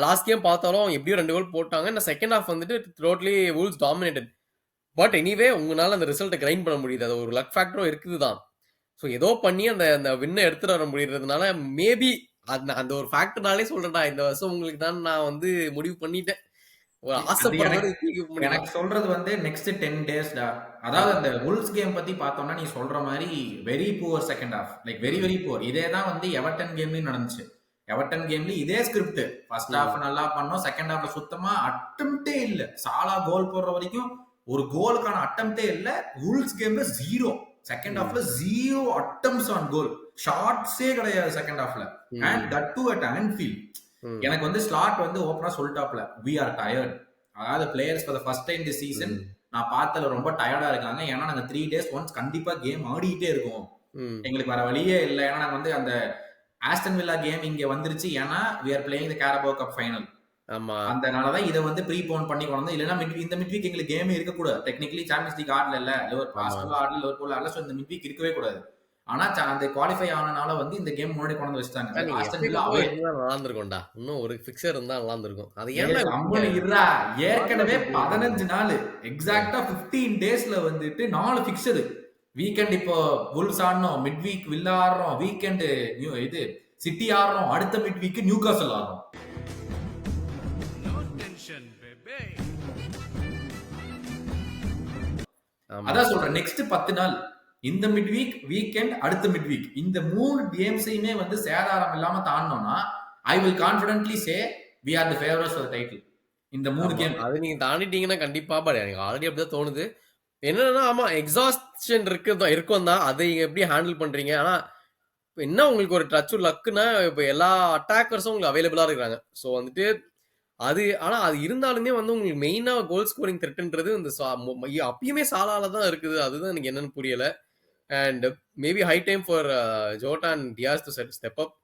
லாஸ்ட் கேம் பார்த்தாலும் எப்படியும் 2 கோல் போட்டாங்க. இந்த செகண்ட் ஹாஃப் வந்துட்டு டோட்டலி வூல்ஸ் டாமினேட்டட். பட் எனிவே உங்களால அந்த ரிசல்ட்டை கிரைண்ட் பண்ண முடியுது, அது ஒரு லக் ஃபேக்டரும் இருக்குது தான். ஸோ ஏதோ பண்ணி அந்த வின்னை எடுத்துட்டு வர முடியறதுனால மேபி அந்த ஒரு ஃபேக்டர்னாலே சொல்றேன்டா, இந்த வருஷம் உங்களுக்கு தான் நான் வந்து முடிவு பண்ணிட்டேன். எனக்கு சொல்றது வந்து நெக்ஸ்ட் 10 டேஸ்டா. அதாவது அந்த வுல்ஸ் கேம் பத்தி பார்த்தோம்னா நீ சொல்ற மாதிரி very poor second half, like very very poor. இதே தான் வந்து எவர்டன் கேம்லயும் நடந்துச்சு. எவர்டன் கேம்ல இதே ஸ்கிரிப்ட், ஃபர்ஸ்ட் ஹாஃப் நல்லா பண்ணோம், செகண்ட் ஹாஃப்ல சுத்தமா அட்டம்ப்டே இல்ல. சாலா கோல் போடுற வரைக்கும் ஒரு கோலுக்கான அட்டம்ப்டே இல்ல. வுல்ஸ் கேம்ல 0, செகண்ட் ஹாஃப்ல 0 அட்டம்ப்ட்ஸ் ஆன் கோல், ஷாட்ஸே கிடையாது செகண்ட் ஹாஃப்ல, and that to at on field. எனக்கு வந்து ஸ்லாட் வந்து ஓப்பனா சொல்லிட்டாப்ல, we are tired. அதாவது players for the first time the season நான் பார்த்ததுல ரொம்ப டயர்டா இருக்காங்க. ஏன்னா நாங்க 3 days ஒன்ஸ் கண்டிப்பா கேம் ஆடிட்டே இருக்கோம், எங்களுக்கு வர வழியே இல்லை. ஏன்னா நாங்க வந்து அந்த ஆஸ்டன் வில்லா கேம் இங்க வந்துருச்சு, ஏன்னா we are playing the Carabao Cup final. அதனாலதான் இதை வந்து ப்ரீபோன் பண்ணி கொண்டு, இல்லைன்னா இந்த மிட் வீக் எங்களுக்கு கேமே இருக்கக்கூடாது. டெக்னிக்கலி சாம்பியன்ஸ் லீக் ஆடல, லிவர்பூல் ஆடல, ஸோ இந்த மிட் வீக் இருக்கவே கூடாது. ஆனா அந்த குவாலிஃபை ஆனனால வந்து இந்த கேம் முன்னாடி கொண்டு வச்சிட்டாங்க. இன்னும் ஒரு ஃபிக்ஸர் இருந்தா நல்லா இருந்திருக்கும். அது ஏற்கனவே 15 நாள் எக்ஸாக்டா 15 டேஸ்ல வந்துட்டு 4 ஃபிக்ஸர். வீக்கெண்ட் இப்போ வுல்ஸ் ஆடணும், மிட் வீக் வில்லா ஆடுறோம், வீக்கெண்ட் இது சிட்டி ஆடுறோம், அடுத்த மிட் வீக் நியூகாசல் ஆடுறோம். அதான் சொல்றேன், நெக்ஸ்ட் 10 நாள் இந்த மிட் வீக், வீக்கெண்ட், அடுத்த மிட் வீக், இந்த 3 கேம்ஸையுமே வந்து சேதாரம் இல்லாம தாண்டோம்னா I will confidently say we are the favorites for the title இந்த 3 ஆமா. கேம். அது நீங்க தாண்டிட்டீங்கன்னா கண்டிப்பா பட் எனக்கு ஆல்ரெடி அப்படிதான் தோணுது. என்னன்னா ஆமா எக்ஸாஸ்ஷன் இருக்கும் தான். அதை நீங்க எப்படி ஹேண்டில் பண்றீங்க? ஆனா என்ன உங்களுக்கு ஒரு டச் லக்குன்னா இப்போ எல்லா அட்டாக்கர்ஸும் உங்களுக்கு அவைலபிளா இருக்கிறாங்க. ஸோ வந்துட்டு அது ஆனா அது இருந்தாலுமே வந்து உங்களுக்கு மெயினா கோல் ஸ்கோரிங் த்ரெட்ன்றது இந்த அப்பயுமே சாலால தான் இருக்குது. அதுதான் எனக்கு என்னன்னு புரியல. And maybe high time for Jota and Diaz to step up.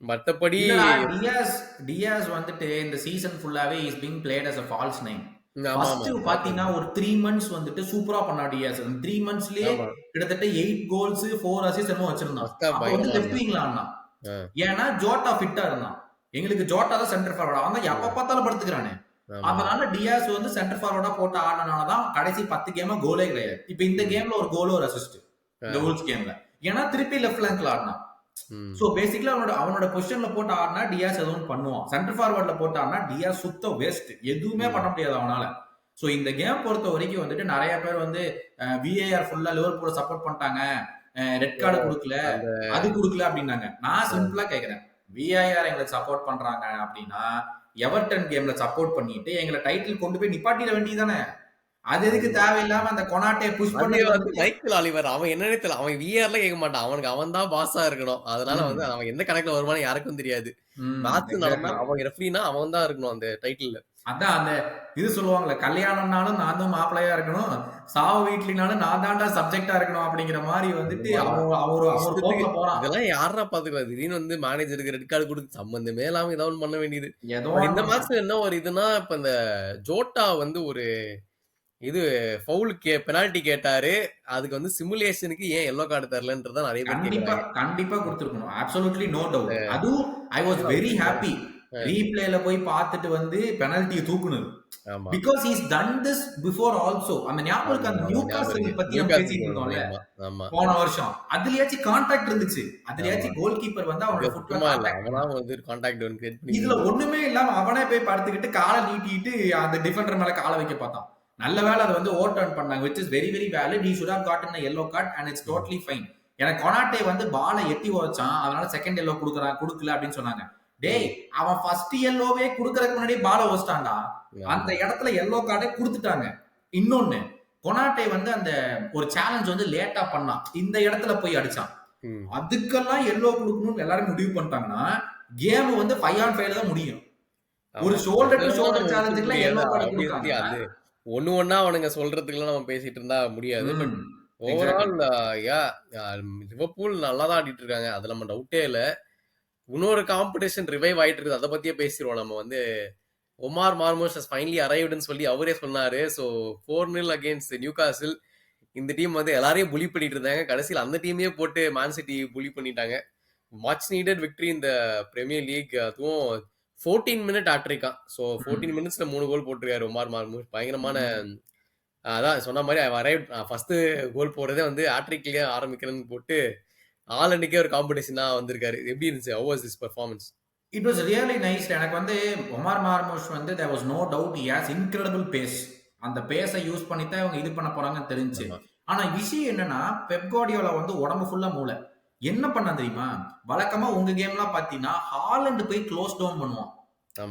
மற்றபடி இல்லடா, டியாஸ் வந்துட்டு இந்த சீசன் ஃபுல்லாவே is being played as a false nine. ஆமா ஃபர்ஸ்ட் ஆமா பாத்தீங்கன்னா ஒரு 3 months வந்துட்டு சூப்பரா பண்ணா டியாஸ். அந்த 3 monthsலயே ஆமா கிட்டத்தட்ட 8 கோல்ஸ் 4 அசிஸ்ட் என்னமோ வச்சிருந்தான். ஃபர்ஸ்ட் அப்ப வந்து பயங்கரமா லெஃப்ட் இருந்தான். விங்ல ஆடினான். ஆ, ஏன்னா ஜோட்டா ஃபிட்டா இருந்தான். எங்களுக்கு ஜோட்டா தான் சென்டர் ஃபார்வர்ட். அவன் தான் எப்ப பார்த்தாலும் படுத்துக்கிறானே. ஆமா அதனால டியாஸ் வந்து சென்டர் ஃபார்வர்டா போட்டு ஆடினாலதான் கடைசி 10 கேமா கோலே கிடையாது. இப்ப இந்த கேம்ல ஒரு கோலோ ஒரு அசிஸ்ட் இந்த வூல்ஸ் கேம்ல. ஏன்னா திருப்பி லெஃப்ட் ஃபிளாங்க்ல ஆடினான். ம், சோ பேசிக்கலி அவனோட பொசிஷன்ல போட்டு ஆடினா டியாஸ் எதுவும் பண்ணுவான். சென்டர் ஃபார்வர்ட்ல போட்டு ஆடினா டியாஸ் சுத்த வேஸ்ட், எதுவுமே பண்ண முடியாது அவனால. சோ இந்த கேம் பொறுத்த வரைக்கும் வந்துட்டு நிறைய பேர் வந்து விஏஆர் ஃபுல்லா லிவர்பூல் சப்போர்ட் பண்ணிட்டாங்க, ரெட் கார்டு கொடுக்கல, அந்த அது கொடுக்கல அப்படின்னாங்க. நான் சிம்பிளா கேக்குறேன், விஐஆர் எங்களுக்கு சப்போர்ட் பண்றாங்க அப்படின்னா எவர்டன் கேம்ல சப்போர்ட் பண்ணிட்டு எங்களை டைட்டில் கொண்டு போய் நிப்பாட்டிட வேண்டியதானே. அது எதுக்கு தேவையில்லாம அந்த கொனாட்டே புஷ் அது பண்ணி வந்து மைக்கேல் ஆலிவர் அவன் என்னன்னே தெரியல. அவன் விஆர்ல கேட்க மாட்டான். அவனுக்கு அவன் தான் பாஸா இருக்கணும். அதனால வந்து அவன் எந்த கணக்குல வருமானு யாருக்கும் தெரியாது. மேட்ச் நடந்தா அவன் ரெஃப்ரினா அவன் தான் இருக்கணும் அந்த டைட்டில்ல. அதான் அந்த இது சொல்லுவாங்கல்ல, கல்யாணம்னாலும் நான் தான் மாப்பிள்ளையா இருக்கணும், சாவு வீட்லினாலும் நான் தான்டா சப்ஜெக்டா இருக்கணும் அப்படிங்கிற மாதிரி வந்துட்டு அவர் போக்குல போறான். இதெல்லாம் யாரா பாத்துக்கலாம். திடீர்னு வந்து மேனேஜருக்கு ரெட் கார்டு கொடுத்து சம்பந்தமே இல்லாம ஏதாவது ஒண்ணு பண்ண வேண்டியது. ஏதோ இந்த மேட்ச்ல என்ன ஒரு இதுனா இப்ப இந்த ஜோட்டா வந்து ஒரு இது ஃபவுலுக்கு பெனால்டி கேட்டாரு. அதுக்கு வந்து சிமுலேஷனுக்கு ஏன் எல்லோ கார்டு தரலன்றத நிறைய பேர் கண்டிப்பா கேக்குறாங்க. கண்டிப்பா கொடுத்திருக்கணும். Absolutely no doubt. அதுவும் ஐ வாஸ் வெரி ஹாப்பி ரீப்ளேல போய் பார்த்துட்டு வந்து பெனல்ட்டியை தூக்குனது. ஆமா because he's done this before also. அந்த ஞாபகம் அந்த நியூ காஸ்ல் பத்தி நம்ம பேசிட்டு இருந்தோம்ல ஆமா போன வருஷம், அதுலயாச்சும் கான்டாக்ட் இருந்துச்சு, அதுலயாச்சும் கோல் கீப்பர் வந்து அவனோட ஃபுட்ல சுத்தமா இல்ல. கான்டாக்ட். அவனா வந்து கான்டாக்ட் ஒன்னு கிரியேட் பண்ணி இதுல ஒண்ணுமே இல்லாம அவனே போய் படுத்துக்கிட்டு காலை நீட்டிட்டு அந்த டிஃபெண்டர் மேல காலை வைக்க பார்த்தான். நல்ல வேளை அதை வந்து ஓவர் டர்ன் பண்ணாங்க, which is very very valid. He should have gotten a yellow card and it's totally fine. எனக்கு கொனாட்டே வந்து பாலை எட்டி வச்சான், அதனால செகண்ட் எல்லோ கொடுக்கல அப்படின்னு சொன்னாங்க. டேய், அவன் ஃபர்ஸ்ட் எல்லோவே குடுக்கறதுக்கு முன்னாடி பாலை வச்சிட்டான்டா. அந்த இடத்துல எல்லோ கார்டே கொடுத்துட்டாங்க. இன்னொன்னு, கொனாட்டே வந்து அந்த ஒரு சேலஞ்ச் வந்து லேட்டா பண்ணான், இந்த இடத்துல போய் அடிச்சான். அதுக்கெல்லாம் எல்லோ கொடுக்கணும்னு எல்லாரும் முடிவு பண்ணிட்டாங்கன்னா கேம் வந்து 5 on 5 தான் முடியும். ஒரு ஷோல்டர் டு ஷோல்டர் சேலஞ்சுக்குலாம் எல்லோ கார்டு கொடுத்தாங்க. அது ஒண்ணா அவனுங்க சொல்றதுக்குலாம் நம்ம பேசிட்டு இருந்தா முடியாது. பட் ஓவரால் லிவர்பூல் நல்லா தான் ஆடிட்டு இருக்காங்க, அதுல நம்ம டவுட்டே இல்ல. இன்னொரு காம்படிஷன் ரிவைவ் ஆயிட்டு இருக்குது, அதை பத்தியே பேசிடுவோம். நம்ம வந்து ஒமார் மார்மோஸ் ஹஸ் ஃபைனலி அரைவ்டுன்னு சொல்லி அவரே சொன்னாரு. ஸோ 4-0 அகேன்ஸ்ட் நியூ காசில். இந்த டீம் வந்து எல்லாரையும் புலி பண்ணிட்டு இருந்தாங்க, கடைசியில் அந்த டீமையே போட்டு மேன் சிட்டி புலி பண்ணிட்டாங்க. மச் நீடட் விக்டரி இந்த பிரீமியர் லீக். அதுவும் 14 minute ஆட்ரிக்கான். ஸோ 14 minutesல 3 கோல் போட்டிருக்காரு ஒமார் மார்மோஸ். பயங்கரமான அதான் சொன்ன மாதிரி அரைவ் ஃபர்ஸ்ட் கோல் போடுறதே வந்து ஆட்ரிக்லயே ஆரம்பிக்கிறேன்னு போட்டு ஆலண்டுக்கே ஒரு காம்படிஷனா வந்திருக்காரு. எப்படி இருந்துச்சு? How was this performance? It was really nice. எனக்கு வந்து ஒமார் மார்மோஸ் வந்து there was no doubt he has incredible pace. அந்த பேஸை யூஸ் பண்ணி தான் இவங்க இது பண்ண போறாங்கன்னு தெரிஞ்சு. ஆனா விஷயம் என்னன்னா, பெப் கார்டியோலா வந்து உடம்பு ஃபுல்லா மூளை. என்ன பண்ணா தெரியுமா? வழக்கமா உங்க கேம்லாம் பாத்தீங்கன்னா ஹாலண்ட் போய் க்ளோஸ் டவுன் பண்ணுவான்,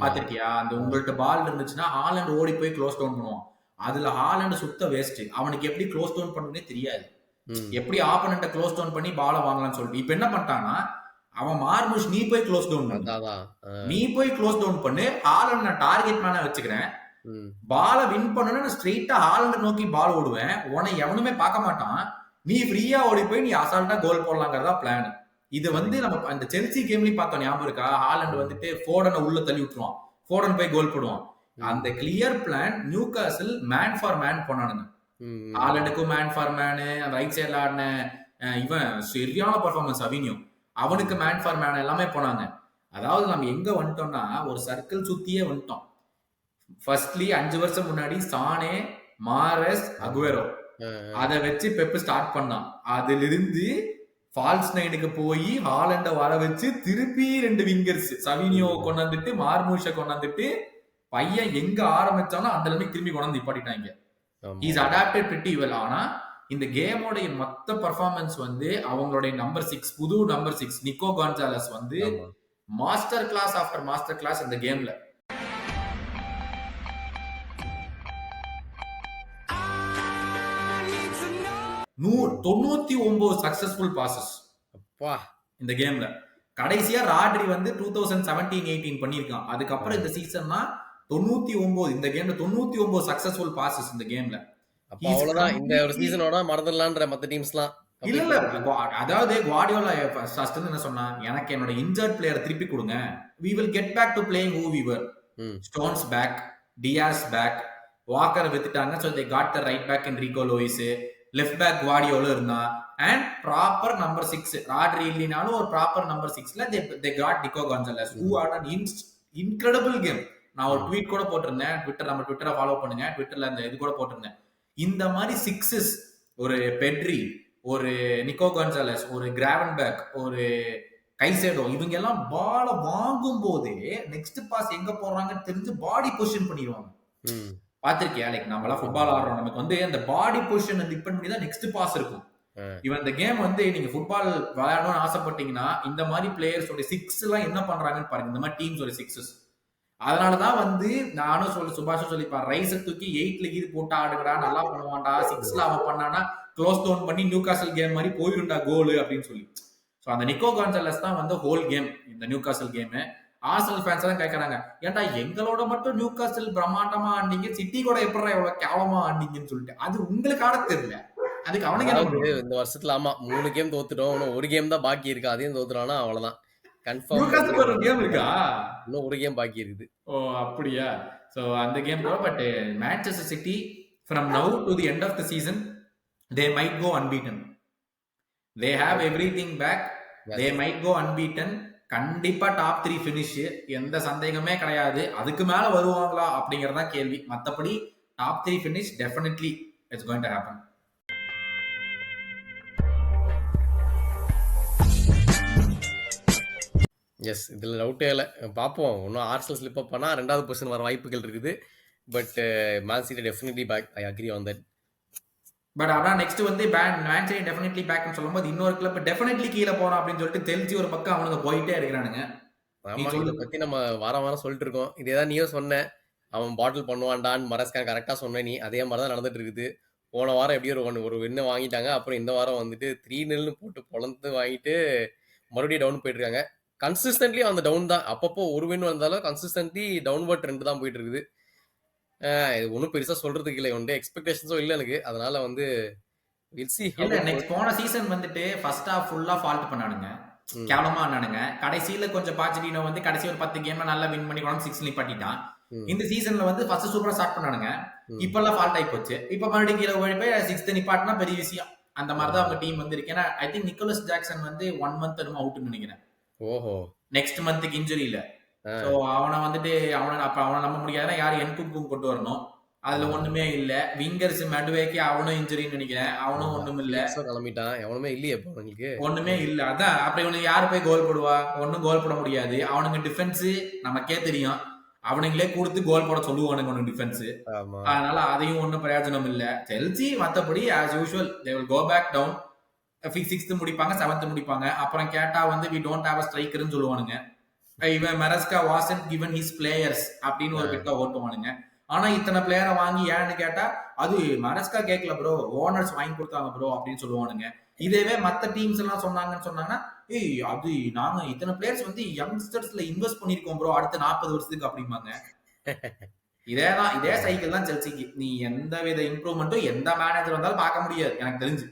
பாத்திருக்கியா? அந்த உங்கள்ட்ட பால் இருந்துச்சுன்னா ஹாலண்ட் ஓடி போய் க்ளோஸ் டவுன் பண்ணுவான். அதுல ஹாலண்ட் சுத்த வேஸ்ட். அவனுக்கு எப்படி க்ளோஸ் டவுன் பண்ணணும்னே தெரியாது, எப்படி ஆப்பனண்ட்டை க்ளோஸ் டவுன் பண்ணி பாலை வாங்கலாம்னு சொல்லிட்டு இப்ப என்ன பண்ணிட்டான்னா, அவன் மார்மோஸ் நீ போய் க்ளோஸ் டவுன் பண்ணு, நீ போய் க்ளோஸ் டவுன் பண்ணு, ஹாலண்ட் நான் டார்கெட் மேன வச்சுக்கிறேன், பாலை வின் பண்ணணும்னு நான் ஸ்ட்ரெயிட்டா ஹாலண்ட் நோக்கி பால் ஓடுவேன், உன்னை எவனுமே பார்க்க மாட்டான், நீ ஃப்ரீயா ஓடி போய் நீ அசால்ட்டா கோல் போடலாங்கிறதா பிளான். இது வந்து நம்ம அந்த செல்சி கேம்லயும் பார்த்தோம், ஞாபகம் இருக்கா? ஹாலண்ட் வந்துட்டு ஃபோடனை உள்ள தள்ளி விட்டுருவான், ஃபோடன் போய் கோல் போடுவான். அந்த clear plan Newcastle man for man போனானுங்க. ஹாலண்டுக்கும் மேன் ஃபார் மேனு, ரைட் சைட்ல ஆடின இவன் சரியான பர்ஃபார்மன்ஸ் அவினியோ, அவனுக்கு மேன் ஃபார் மேன் எல்லாமே போனாங்க. அதாவது நம்ம எங்க வந்துட்டோம்னா ஒரு சர்க்கிள் சுத்தியே வந்துட்டோம். ஃபர்ஸ்ட்லி 5 வருஷம் முன்னாடி சானே, மாரஸ், அகுவேரோ, அதை வச்சு பெப் ஸ்டார்ட் பண்ணான். அதுல இருந்து ஃபால்ஸ் நைனுக்கு போய் ஹாலண்ட வர வச்சு திருப்பி 2 விங்கர்ஸ் சவினியோ கொண்டாந்துட்டு மார்மூஷ கொண்டாந்துட்டு பையன் எங்க ஆரம்பிச்சானோ அந்த நிலைமை திரும்பி கொண்டாந்து நிப்பாட்டிட்டாங்க. Is adapted pretty well. ஆனா இந்த கேமோட மொத்த பர்ஃபார்மன்ஸ் வந்து அவங்களுடைய நம்பர் 6, புது நம்பர் 6 நிக்கோ கான்சாலஸ் வந்து master class after master class இந்த கேம்ல. 99 சக்சஸ்ஃபுல் பாசஸ் அப்பா இந்த கேம்ல. கடைசியா ராட்ரி வந்து 2017-18 பண்ணிருக்கான். அதுக்கப்புறம் இந்த சீசன்னா 99 இந்த கேம்ல 99 சக்சஸ்ஃபுல் பாசஸ் இந்த கேம்ல. அப்ப அவ்வளவுதான் இந்த ஒரு சீசனோட மறந்துடலான்ற மத்த டீம்ஸ்லாம். இல்ல அதாவது குவார்டியோலா ஃபர்ஸ்ட் என்ன சொன்னா, எனக்கு என்னோட இன்ஜர்ட் பிளேயர் திருப்பி கொடுங்க, we will get back to playing who we were. Stones back, Dias back, Walker வித்துட்டாங்க, so they got the right back in Rico Lewis, left back Guardiola இருந்தா, and ப்ராப்பர் நம்பர் 6 ராட்ரி இல்லனாலும் ஒரு proper number 6ல they got Nico Gonzalez who had an incredible game. நான் ஒரு tweet கூட போட்டிருந்தேன், நம்ம ட்விட்டரை ஃபாலோ பண்ணுங்க, ட்விட்டர்ல அந்த இது கூட போட்டிருந்தேன். இந்த மாதிரி சிக்ஸஸ், ஒரு பெட்ரி, ஒரு நிக்கோ கான்சாலஸ், ஒரு கிராவன்பேக், ஒரு கைசேடோ, இவங்க எல்லாம் பால வாங்கும் போதே நெக்ஸ்ட் பாஸ் எங்க போடுறாங்கன்னு தெரிஞ்சு பாடி பொசிஷன் பண்ணிடுவாங்க. பாத்திருக்கியா? லைக் நம்ம எல்லாம் ஃபுட்பால் ஆடுறோம், நமக்கு வந்து அந்த பாடி பொசிஷன் டிபெண்ட் பண்ணி தான் நெக்ஸ்ட் பாஸ் இருக்கும். இவன் இந்த கேம் வந்து நீங்க ஃபுட்பால் விளையாடணும்னு ஆசைப்பட்டீங்கன்னா இந்த மாதிரி பிளேயர்ஸோட சிக்ஸ் எல்லாம் என்ன பண்றாங்கன்னு பாருங்க, இந்த மாதிரி டீம்ஸோட சிக்ஸஸ். அதனாலதான் வந்து நானும் சுபாஷும் சொல்லிப்பான், ரைஸை தூக்கி 8ல கீது போட்டு ஆடுங்கடா, நல்லா பண்ணுவான்டா, 6ல அவன் பண்ணானா க்ளோஸ் டவுன் பண்ணி நியூ காசல் கேம் மாதிரி போயிருண்டா கோலு அப்படின்னு சொல்லி. ஸோ அந்த நிக்கோ கான்சலஸ் தான் வந்து ஹோல் கேம் இந்த new castle game. Arsenal fans தான் கேட்கறாங்க, ஏன்டா எங்களோட மட்டும் நியூ காசல் பிரம்மாண்டமா ஆண்டிங்க, சிட்டி கூட எப்படி எவ்வளவு கேவலமா ஆண்டிங்கன்னு சொல்லிட்டு. அது உங்களுக்கு ஆட தெரியல, அதுக்கு அவனுக்கு என்ன இந்த வருஷத்துல ஆமா 3 கேம் தோத்துட்டோம், இன்னும் ஒரு கேம் தான் பாக்கி இருக்கு, அதையும் தோத்துறானா அவ்வளவுதான் கன்ஃபார்ம். ஒரு கேம் இருக்கா? இன்னும் ஒரு கேம் பாக்கி இருக்குது. ஓ அப்படியா? சோ அந்த கேம் கூட. But Manchester city from now to the end of the season they might go unbeaten. They have everything back. They might go unbeaten. கண்டிப்பா டாப் 3 finish, எந்த சந்தேகமே கிடையாது. அதுக்கு மேல வருவாங்களா அப்படிங்கறதா கேள்வி. மத்தபடி top 3 finish definitely it's going to happen. Yes, இதில் டவுட்டே இல்லை. பார்ப்போம், இன்னும் ஆர்சனல் ஸ்லிப் அப் பண்ணால் 2வது பொசிஷன் வர வாய்ப்புகள் இருக்குது. But Man City definitely back, I agree on that. But ஆனால் நெக்ஸ்ட் வந்து மேன் சிட்டி டெஃபினெட்லி பேக்னு சொல்லும்போது இன்னொரு கிளப் டெஃபினெட்லி கீழே போறோம் அப்படின்னு சொல்லிட்டு தெரிஞ்சு ஒரு பக்கம் அவனுங்க போயிட்டே இருக்கிறானுங்க. ஆமாம், இதை பற்றி நம்ம வாரம் சொல்லிட்டு இருக்கோம். இதே தான் நீயும் சொன்னேன், அவன் பாட்டில் பண்ணுவான்டான்னு மரஸ்கான் கரெக்டாக சொன்னேன் நீ. அதே மாதிரி தான் நடந்துட்டு இருக்குது. போன வாரம் எப்படியும் ஒரு வின்னு வாங்கிட்டாங்க, அப்புறம் இந்த வாரம் வந்துட்டு 3-0 போட்டு பொழந்து வாங்கிட்டு மறுபடியும் டவுன் போயிட்டு இருக்காங்க. கன்சிஸ்டன்ட்லி அந்த டவுன் தான், அப்பப்போ ஒரு வின் வந்தாலும் கன்சிஸ்டன்ட்லி டவுன்வர்ட் ட்ரெண்ட் தான் போயிட்டு இருக்குது. இது ஒன்றும் பெருசாக சொல்றதுக்கு இல்லை, ஒன்று எக்ஸ்பெக்டேஷன்ஸும் இல்லை எனக்கு. அதனால வந்து போன சீசன் வந்துட்டு ஃபர்ஸ்ட் ஹாஃப் ஃபுல்லா ஃபால்ட் பண்ணானுங்க, கேவலமா ஆனானுங்க. கடைசியில கொஞ்சம் பாச்சிட்டினோ வந்து கடைசி ஒரு 10 கேம் நல்லா வின் பண்ணி 6 நிப்பாட்டிட்டான். இந்த சீசன்ல வந்து ஃபர்ஸ்ட் சூப்பரா ஸ்டார்ட் பண்ணானுங்க, இப்பெல்லாம் ஃபால்ட் ஆகி போச்சு. இப்ப மறுபடியும் கீழே ஓடி போய் 6th நிப்பாட்டினா பெரிய விஷயம். அந்த மாதிரி தான் அவங்க டீம் வந்து இருக்கு. ஏன்னா ஐ திங்க் நிக்கோலஸ் ஜாக்சன் வந்து 1 month அவுட்னு நினைக்கிறேன். ஓஹோ, நெக்ஸ்ட் மந்த்துக்கு இன்ஜுரி இல்ல. சோ அவனை வந்துட்டு அவனை நம்ப முடியாதுன்னா யாரு என்குக்கும் கொண்டு வரணும், அதுல ஒண்ணுமே இல்ல. விங்கர்ஸ் மெடுவேக்கு அவனும் இன்ஜுரின்னு நினைக்கிறேன், அவனும் ஒண்ணும் இல்ல, கிளம்பிட்டான். எவனுமே இல்லையே ஒண்ணுமே இல்ல. அதான் அப்புறம் இவனுக்கு யாரு போய் கோல் போடுவா? ஒன்னும் கோல் போட முடியாது. அவனுங்க டிஃபென்ஸ் நமக்கே தெரியும், அவனுங்களே கொடுத்து கோல் போட சொல்லுவானுங்க ஒன்னு டிஃபென்ஸ். அதனால அதையும் ஒன்னும் பிரயோஜனம் இல்ல. செல்சி மத்தபடி as usual they will go back down. 6th முடிப்பாங்க, 7th முடிப்பாங்க. அப்புறம் கேட்டா வந்து we don't have a striker ன்னு சொல்லுவானுங்க. இவன் மரஸ்கா wasn't given his players அப்படின்னு ஒரு பிட்டா ஓட்டுவானுங்க. ஆனா இத்தனை பிளேயரை வாங்கி ஏன்னு கேட்டா அது மரஸ்கா கேட்கல ப்ரோ, ஓனர்ஸ் வாங்கி கொடுத்தாங்க ப்ரோ அப்படின்னு சொல்லுவானுங்க. இதேவே மத்த டீம்ஸ் எல்லாம் சொன்னாங்கன்னா அது நாங்க இத்தனை பிளேயர்ஸ் வந்து யங்ஸ்டர்ஸ்ல இன்வெஸ்ட் பண்ணிருக்கோம் ப்ரோ அடுத்த 40 வருஷத்துக்கு அப்படிம்பாங்க. இதே சைக்கிள் தான் செல்சிக்கு. நீ எந்த வித இம்ப்ரூவ்மெண்ட்டும் எந்த மேனேஜர் வந்தாலும் பார்க்க முடியாது எனக்கு தெரிஞ்சு.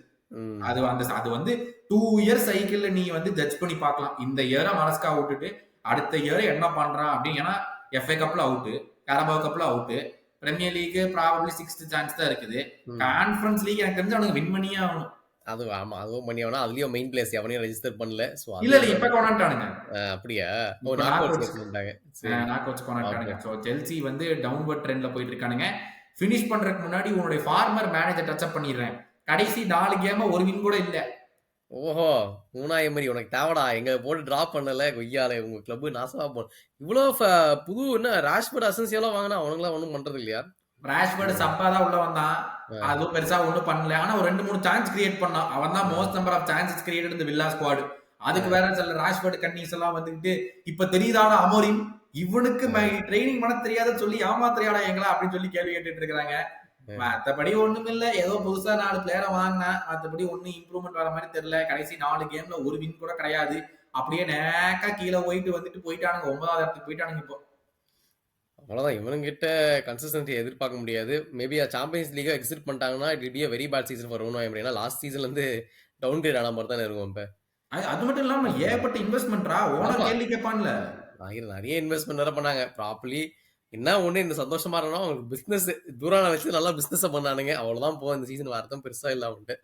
அது வந்து 2 years சைக்கிள்ல நீ வந்து ஜட்ஜ் பண்ணி பார்க்கலாம். இந்த இயரை மரஸ்கா விட்டுட்டு அடுத்த இயர் என்ன பண்றான் அப்படின்னு. ஏன்னா FA கப்ல அவுட்டு, கரபாவ் கப்ல out, Premier League probably 6th chance தான் இருக்குது. கான்ஃபரன்ஸ் லீக் எனக்கு தெரிஞ்சு அவனுக்கு வின் பண்ணியே ஆகணும். அது ஆமா, அதுவும் பண்ணி ஆகணும். அதுலயும் மெயின் பிளேஸ் எவனையும் ரெஜிஸ்டர் பண்ணல. இல்ல இப்ப கொண்டாட்டானுங்க. அப்படியா? சோ செல்சி வந்து டவுன்வர்ட் ட்ரெண்ட்ல போயிட்டு இருக்கானுங்க. பினிஷ் பண்றதுக்கு முன்னாடி உன்னுடைய ஃபார்மர் மேனேஜர் டச் அப் பண்ணிடுறேன். கடைசி 4 கேம் ஒரு வின் கூட இல்ல. ஓஹோ, மூணாயிரம் உனக்கு தேவடா, எங்க போட்டு டிராப் பண்ணல கொய்யால, உங்க கிளப் நாசமா போ. இவ்வளவு புது என்ன ராஷ்பர்ட் அசென்சியோலாம் வாங்கினா அவனுங்களாம் ஒன்றும் பண்றது இல்லையா? ராஷ்பர்ட் சப்பா தான் உள்ள வந்தான், அதுவும் பெருசா ஒன்றும் பண்ணல. ஆனா ஒரு 2-3 சான்ஸ் கிரியேட் பண்ணான். அவன் தான் most number of chances created இந்த வில்லா ஸ்குவாட். அதுக்கு வேற சில ராஷ்பர்ட் கன்னிஸ் எல்லாம் வந்துட்டு இப்ப தெரியுதான அமோரிம் இவனுக்கு ட்ரைனிங் பண்ண தெரியாதுன்னு சொல்லி ஏமாத்திரியாடா எங்களா அப்படின்னு சொல்லி கேள்வி கேட்டுட்டு இருக்காங்க. மத்தபடி ஒண்ணும் இல்ல, ஏதோ புதுசா 4 பிளேயரை வாங்கினா, மத்தபடி ஒன்னும் இம்ப்ரூவ்மெண்ட் வர மாதிரி தெரியல. கடைசி 4 கேம்ல ஒரு வின் கூட கிடையாது. அப்படியே நேக்கா கீழே போயிட்டானுங்க, 9வது இடத்துக்கு போயிட்டானுங்க இப்போ. அவ்வளவுதான், இவனுங்கிட்ட கன்சிஸ்டன்சி எதிர்பார்க்க முடியாது. மேபி சாம்பியன்ஸ் லீக் எக்ஸிட் பண்ணிட்டாங்கன்னா it be very bad season for Unai Emery. ஏன்னா லாஸ்ட் சீசன்ல இருந்து டவுன் கிரேட் ஆன மாதிரி தானே இருக்கும். இப்ப அது மட்டும் இல்லாம ஏகப்பட்ட இன்வெஸ்ட்மெண்ட்ரா, ஓனர் கேள்வி கேட்பான்ல. நிறைய இன்வெஸ்ட்மெண்ட் வேற பண்ணாங்க ப்ராப்பர்லி. என்ன ஒண்ணு இந்த சந்தோஷமா இருக்கணும், அவங்களுக்கு பிசினஸ் தூரான வச்சு நல்லா பிசினஸ் பண்ணானுங்க. அவ்வளவுதான் போகும் இந்த சீசன். வரதும் பெருசா இல்ல அவன்ட்டு.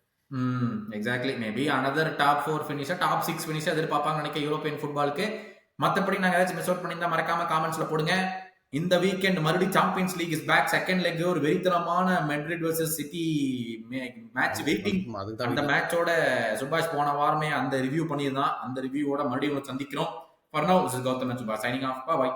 Exactly. Maybe another top 4 finisher, top 6 finisher எதிர்பார்ப்பாங்க நினைக்க யூரோப்பியன் ஃபுட்பாலுக்கு. மத்தபடி நாங்க ஏதாச்சும் மிஸ் அவுட் பண்ணியிருந்தா மறக்காம காமெண்ட்ஸ்ல போடுங்க. இந்த வீக்கெண்ட் மறுபடியும் Champions League is back. Second leg ஒரு வெறித்தனமான Madrid versus City match waiting. அந்த மேட்சோட சுபாஷ் போன வாரமே அந்த ரிவ்யூ பண்ணியிருந்தான். அந்த ரிவ்யூவோட மறுபடியும் சந்திக்கிறோம். For now, this is Gautam and Subhash signing off. Bye bye.